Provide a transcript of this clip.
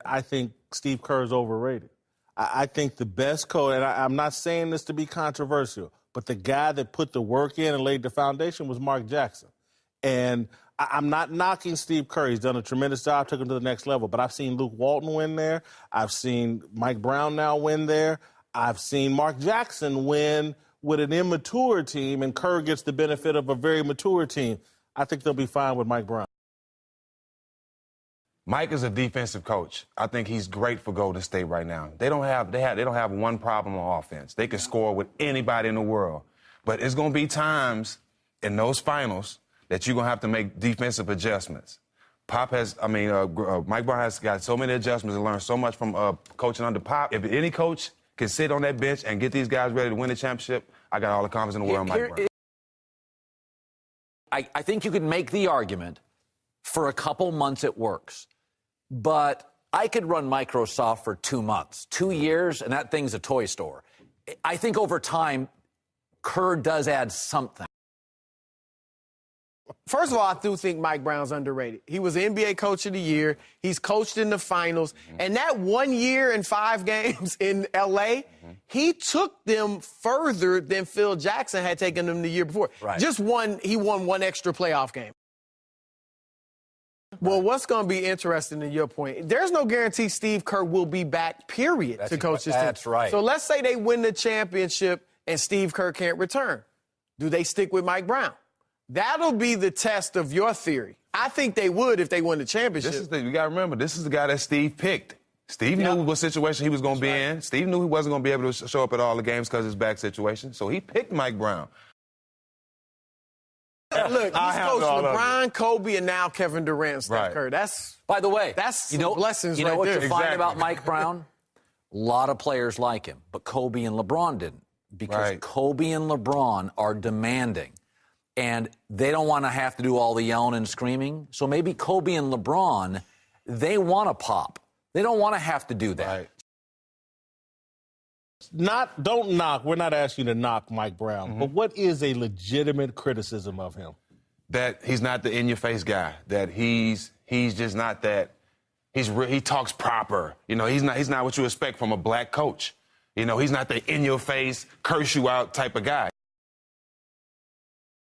I think Steve Kerr is overrated. I think the best coach, and I'm not saying this to be controversial, but the guy that put the work in and laid the foundation was Mark Jackson. And I'm not knocking Steve Kerr. He's done a tremendous job, took him to the next level. But I've seen Luke Walton win there. I've seen Mike Brown now win there. I've seen Mark Jackson win with an immature team, and Kerr gets the benefit of a very mature team. I think they'll be fine with Mike Brown. Mike is a defensive coach. I think he's great for Golden State right now. They don't have one problem on offense. They can score with anybody in the world. But it's going to be times in those finals that you're going to have to make defensive adjustments. Mike Brown has got so many adjustments and learned so much from coaching under Pop. If any coach can sit on that bench and get these guys ready to win the championship, I got all the confidence in the world in Mike Brown. I think you could make the argument for a couple months it works. But I could run Microsoft for 2 months, 2 years, and that thing's a toy store. I think over time, Kerr does add something. First of all, I do think Mike Brown's underrated. He was the NBA Coach of the Year. He's coached in the finals. And that 1 year and 5 games in L.A., he took them further than Phil Jackson had taken them the year before. Right. He won one extra playoff game. Well, what's going to be interesting in your point, there's no guarantee Steve Kerr will be back, period, to coach this team. That's right. So let's say they win the championship and Steve Kerr can't return. Do they stick with Mike Brown? That'll be the test of your theory. I think they would if they won the championship. You got to remember, this is the guy that Steve picked. Steve knew what situation he was going to be in. Steve knew he wasn't going to be able to show up at all the games because of his back situation. So he picked Mike Brown. Look, he's coached LeBron, Kobe, and now Kevin Durant and Steph Curry. By the way, that's blessings you know right what there. you find about Mike Brown? A lot of players like him, but Kobe and LeBron didn't because Kobe and LeBron are demanding. And they don't want to have to do all the yelling and screaming. So maybe Kobe and LeBron, they want to pop. They don't want to have to do that. Don't knock. We're not asking you to knock Mike Brown. But what is a legitimate criticism of him? That he's not the in-your-face guy. That he's just not that. He talks proper. You know, he's not what you expect from a black coach. You know, he's not the in-your-face, curse you out type of guy.